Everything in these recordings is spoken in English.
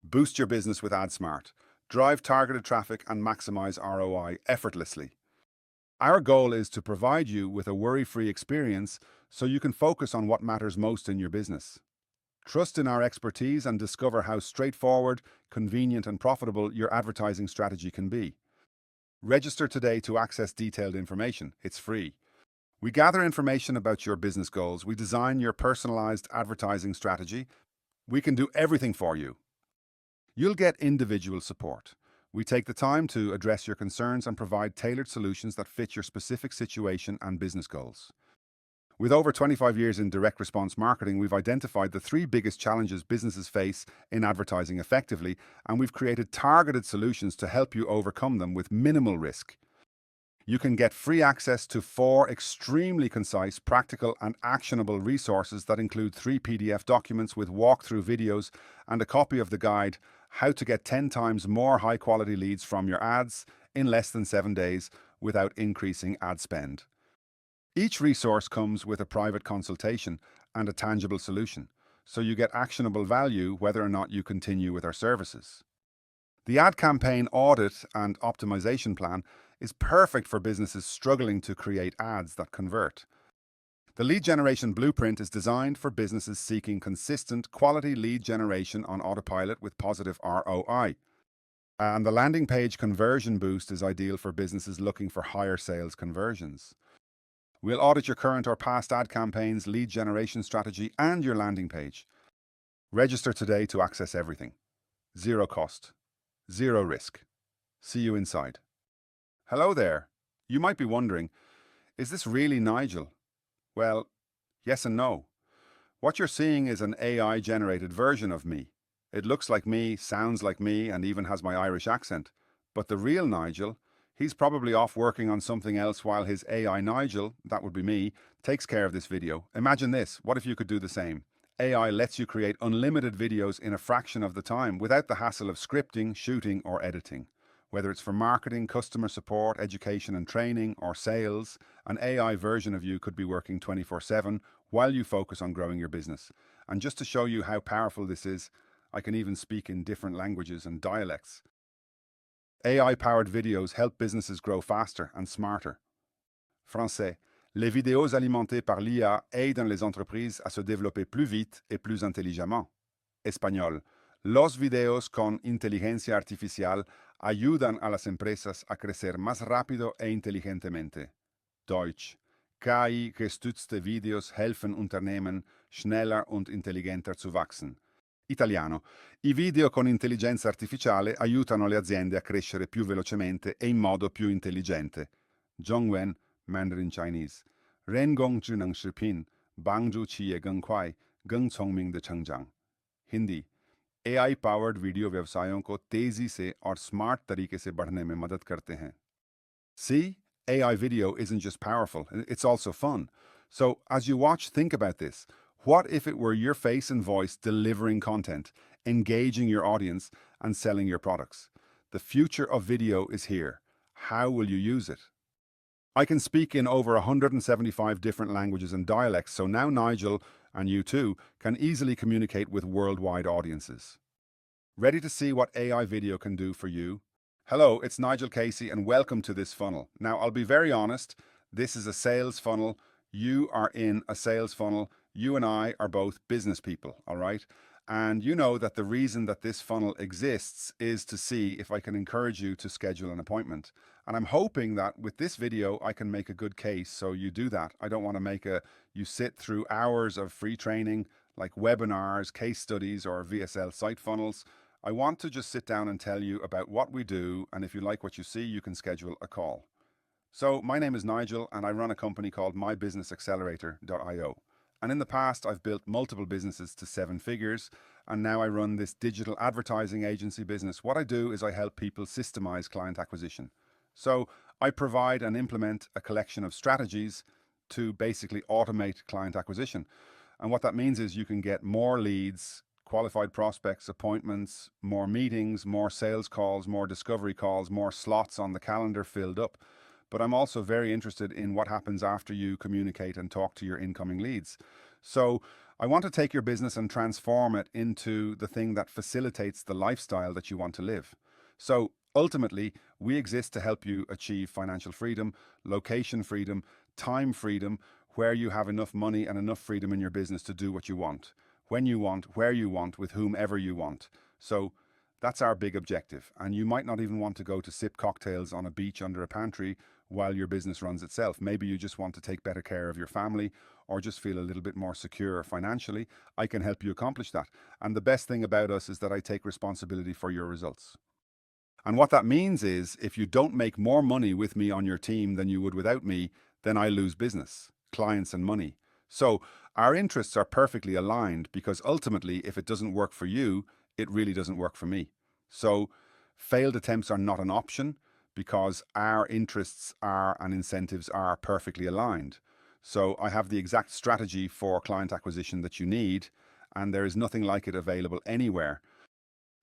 Boost your business with AdSmart. Drive targeted traffic and maximize ROI effortlessly. Our goal is to provide you with a worry-free experience so you can focus on what matters most in your business. Trust in our expertise and discover how straightforward, convenient, and profitable your advertising strategy can be. Register today to access detailed information. It's free. We gather information about your business goals. We design your personalized advertising strategy. We can do everything for you. You'll get individual support. We take the time to address your concerns and provide tailored solutions that fit your specific situation and business goals. With over 25 years in direct response marketing, we've identified the three biggest challenges businesses face in advertising effectively, and we've created targeted solutions to help you overcome them with minimal risk. You can get free access to 4 extremely concise, practical, and actionable resources that include 3 PDF documents with walkthrough videos and a copy of the guide, How to Get 10 Times More High-Quality Leads from Your Ads in Less Than 7 Days Without Increasing Ad Spend. Each resource comes with a private consultation and a tangible solution, so you get actionable value whether or not you continue with our services. The ad campaign audit and optimization plan is perfect for businesses struggling to create ads that convert. The lead generation blueprint is designed for businesses seeking consistent, quality lead generation on autopilot with positive ROI. And the landing page conversion boost is ideal for businesses looking for higher sales conversions. We'll audit your current or past ad campaigns, lead generation strategy, and your landing page. Register today to access everything. Zero cost, zero risk. See you inside. Hello there. You might be wondering, is this really Nigel? Well, yes and no. What you're seeing is an AI-generated version of me. It looks like me, sounds like me, and even has my Irish accent. But the real Nigel, he's probably off working on something else while his AI Nigel, that would be me, takes care of this video. Imagine this. What if you could do the same? AI lets you create unlimited videos in a fraction of the time without the hassle of scripting, shooting, or editing. Whether it's for marketing, customer support, education and training, or sales, an AI version of you could be working 24/7 while you focus on growing your business. And just to show you how powerful this is, I can even speak in different languages and dialects. AI-powered videos help businesses grow faster and smarter. Français. Les vidéos alimentées par l'IA aident les entreprises à se développer plus vite et plus intelligemment. Espagnol. Los videos con inteligencia artificial ayudan a las empresas a crecer más rápido e inteligentemente. Deutsch. KI-gestützte Videos helfen Unternehmen, schneller und intelligenter zu wachsen. Italiano. I video con intelligenza artificiale aiutano le aziende a crescere più velocemente e in modo più intelligente. Zhongwen, Mandarin Chinese. 人工智能视频帮助企业更快、更聪明的成长。Hindi. AI-powered video व्यवसायों को तेजी से और smart तरीके से बढ़ने में मदद करते हैं. See, AI video isn't just powerful, it's also fun. So, as you watch, think about this. What if it were your face and voice delivering content, engaging your audience, and selling your products? The future of video is here. How will you use it? I can speak in over 175 different languages and dialects, so now Nigel, and you too, can easily communicate with worldwide audiences. Ready to see what AI video can do for you? Hello, it's Nigel Casey and welcome to this funnel. Now, I'll be very honest, this is a sales funnel. You are in a sales funnel. You and I are both business people, all right? And you know that the reason that this funnel exists is to see if I can encourage you to schedule an appointment. And I'm hoping that with this video, I can make a good case so you do that. I don't want to make you sit through hours of free training like webinars, case studies, or VSL site funnels. I want to just sit down and tell you about what we do, and if you like what you see, you can schedule a call. So my name is Nigel, and I run a company called mybusinessaccelerator.io. And in the past, I've built multiple businesses to 7 figures, and now I run this digital advertising agency business. What I do is I help people systemize client acquisition. So I provide and implement a collection of strategies to basically automate client acquisition. And what that means is you can get more leads, qualified prospects, appointments, more meetings, more sales calls, more discovery calls, more slots on the calendar filled up. But I'm also very interested in what happens after you communicate and talk to your incoming leads. So I want to take your business and transform it into the thing that facilitates the lifestyle that you want to live. So ultimately, we exist to help you achieve financial freedom, location freedom, time freedom, where you have enough money and enough freedom in your business to do what you want, when you want, where you want, with whomever you want. So that's our big objective. And you might not even want to go to sip cocktails on a beach under a pantry while your business runs itself. Maybe you just want to take better care of your family or just feel a little bit more secure financially. I can help you accomplish that. And the best thing about us is that I take responsibility for your results. And what that means is if you don't make more money with me on your team than you would without me, then I lose business, clients, and money. So our interests are perfectly aligned because ultimately, if it doesn't work for you, it really doesn't work for me. So failed attempts are not an option because our interests are and incentives are perfectly aligned. So I have the exact strategy for client acquisition that you need, and there is nothing like it available anywhere.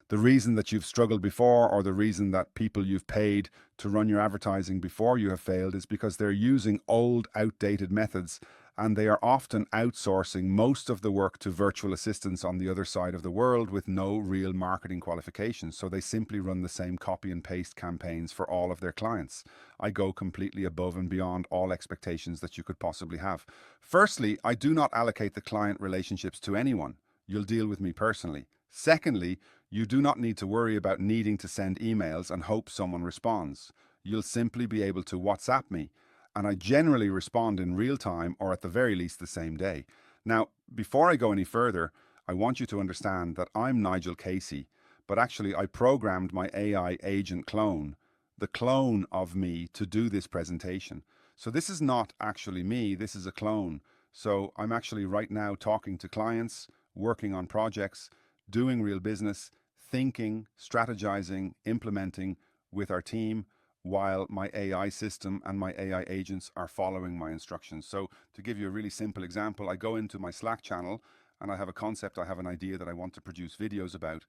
The reason that you've struggled before, or the reason that people you've paid to run your advertising before you have failed, is because they're using old, outdated methods, and they are often outsourcing most of the work to virtual assistants on the other side of the world with no real marketing qualifications. So they simply run the same copy and paste campaigns for all of their clients. I go completely above and beyond all expectations that you could possibly have. Firstly, I do not allocate the client relationships to anyone. You'll deal with me personally. Secondly, you do not need to worry about needing to send emails and hope someone responds. You'll simply be able to WhatsApp me, and I generally respond in real time or at the very least the same day. Now, before I go any further, I want you to understand that I'm Nigel Casey, but actually I programmed my AI agent clone, the clone of me, to do this presentation. So this is not actually me, this is a clone. So I'm actually right now talking to clients, working on projects, doing real business, thinking, strategizing, implementing with our team, while my AI system and my AI agents are following my instructions. So to give you a really simple example, I go into my Slack channel and I have a concept, I have an idea that I want to produce videos about.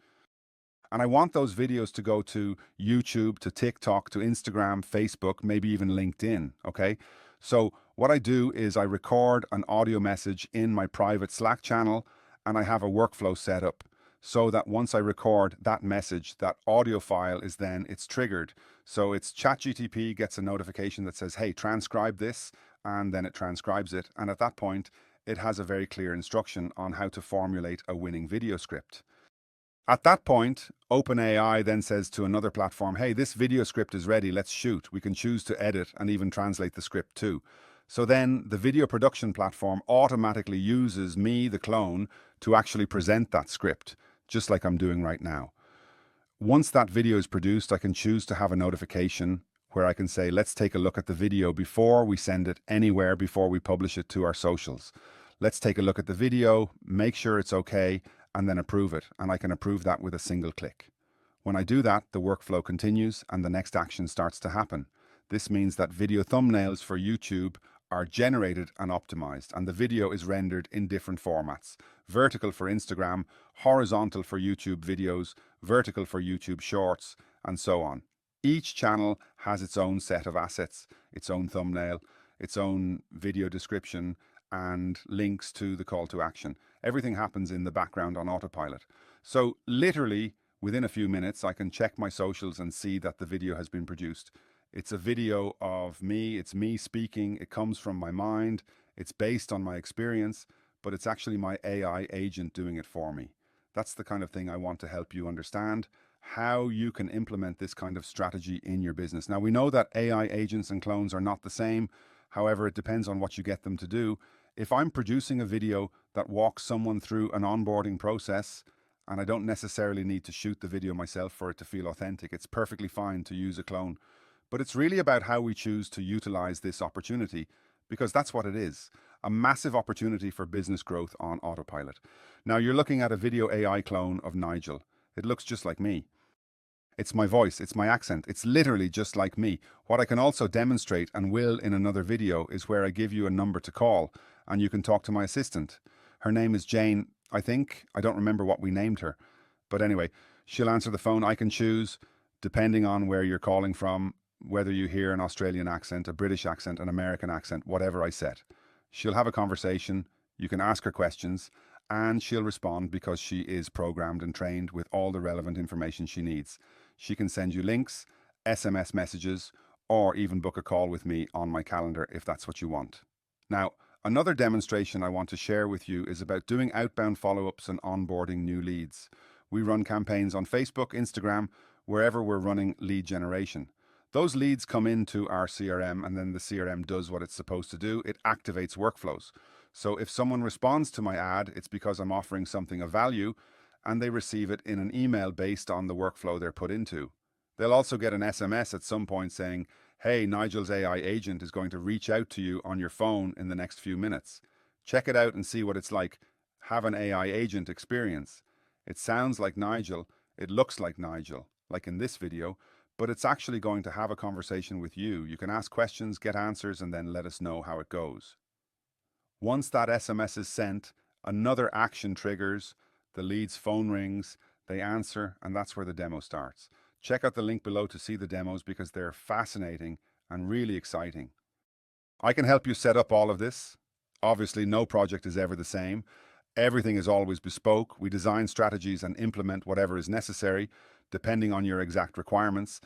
And I want those videos to go to YouTube, to TikTok, to Instagram, Facebook, maybe even LinkedIn, okay? So what I do is I record an audio message in my private Slack channel, and I have a workflow set up so that once I record that message, that audio file it's triggered. So it's ChatGTP gets a notification that says, hey, transcribe this, and then it transcribes it. And at that point, it has a very clear instruction on how to formulate a winning video script. At that point, OpenAI then says to another platform, hey, this video script is ready, let's shoot. We can choose to edit and even translate the script too. So then the video production platform automatically uses me, the clone, to actually present that script, just like I'm doing right now. Once that video is produced, I can choose to have a notification where I can say, let's take a look at the video before we send it anywhere, before we publish it to our socials. Let's take a look at the video, make sure it's okay, and then approve it. And I can approve that with a single click. When I do that, the workflow continues and the next action starts to happen. This means that video thumbnails for YouTube are generated and optimized, and the video is rendered in different formats. Vertical for Instagram, horizontal for YouTube videos, vertical for YouTube Shorts, and so on. Each channel has its own set of assets, its own thumbnail, its own video description, and links to the call to action. Everything happens in the background on autopilot. So literally within a few minutes, I can check my socials and see that the video has been produced. It's a video of me, it's me speaking, it comes from my mind, it's based on my experience, but it's actually my AI agent doing it for me. That's the kind of thing I want to help you understand, how you can implement this kind of strategy in your business. Now, we know that AI agents and clones are not the same. However, it depends on what you get them to do. If I'm producing a video that walks someone through an onboarding process, and I don't necessarily need to shoot the video myself for it to feel authentic, it's perfectly fine to use a clone. But it's really about how we choose to utilize this opportunity, because that's what it is, a massive opportunity for business growth on autopilot. Now, you're looking at a video AI clone of Nigel. It looks just like me. It's my voice, it's my accent, it's literally just like me. What I can also demonstrate, and will in another video, is where I give you a number to call and you can talk to my assistant. Her name is Jane, I think. I don't remember what we named her. But anyway, she'll answer the phone. I can choose, depending on where you're calling from, whether you hear an Australian accent, a British accent, an American accent, whatever I set. She'll have a conversation. You can ask her questions. and she'll respond because she is programmed and trained with all the relevant information she needs. She can send you links, SMS messages, or even book a call with me on my calendar if that's what you want. Now, another demonstration I want to share with you is about doing outbound follow-ups and onboarding new leads. We run campaigns on Facebook, Instagram, wherever we're running lead generation. Those leads come into our CRM, and then the CRM does what it's supposed to do. It activates workflows. So if someone responds to my ad, it's because I'm offering something of value, and they receive it in an email based on the workflow they're put into. They'll also get an SMS at some point saying, "Hey, Nigel's AI agent is going to reach out to you on your phone in the next few minutes. Check it out and see what it's like. Have an AI agent experience. It sounds like Nigel, it looks like Nigel, like in this video, but it's actually going to have a conversation with you. You can ask questions, get answers, and then let us know how it goes." Once that SMS is sent, another action triggers, the lead's phone rings, they answer, and that's where the demo starts. Check out the link below to see the demos because they're fascinating and really exciting. I can help you set up all of this. Obviously, no project is ever the same. Everything is always bespoke. We design strategies and implement whatever is necessary, depending on your exact requirements.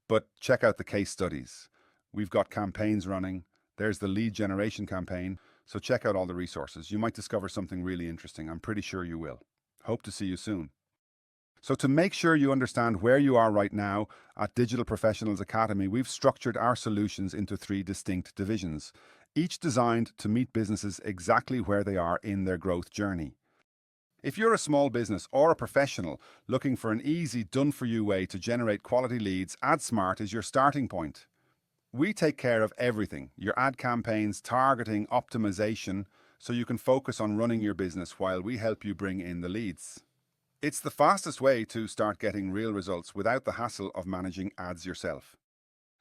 But check out the case studies. We've got campaigns running. There's the lead generation campaign. So check out all the resources. You might discover something really interesting. I'm pretty sure you will. Hope to see you soon. So to make sure you understand where you are right now at Digital Professionals Academy, we've structured our solutions into 3 distinct divisions, each designed to meet businesses exactly where they are in their growth journey. If you're a small business or a professional looking for an easy, done-for-you way to generate quality leads, AdSmart is your starting point. We take care of everything, your ad campaigns, targeting, optimization, so you can focus on running your business while we help you bring in the leads. It's the fastest way to start getting real results without the hassle of managing ads yourself.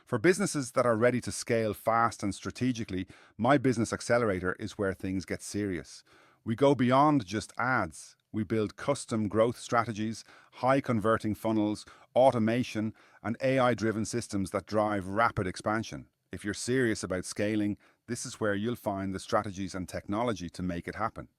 For businesses that are ready to scale fast and strategically, My Business Accelerator is where things get serious. We go beyond just ads. We build custom growth strategies, high-converting funnels, automation, and AI-driven systems that drive rapid expansion. If you're serious about scaling, this is where you'll find the strategies and technology to make it happen.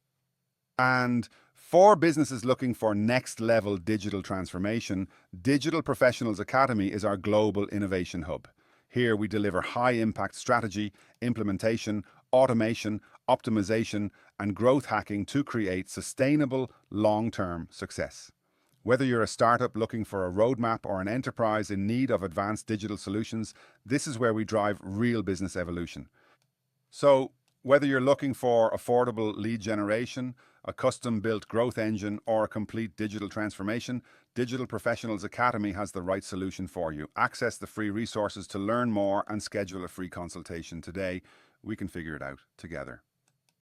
And for businesses looking for next-level digital transformation, Digital Professionals Academy is our global innovation hub. Here we deliver high-impact strategy, implementation, automation, optimization, and growth hacking to create sustainable, long-term success. Whether you're a startup looking for a roadmap or an enterprise in need of advanced digital solutions, this is where we drive real business evolution. So, whether you're looking for affordable lead generation, a custom-built growth engine, or a complete digital transformation, Digital Professionals Academy has the right solution for you. Access the free resources to learn more and schedule a free consultation today. We can figure it out together.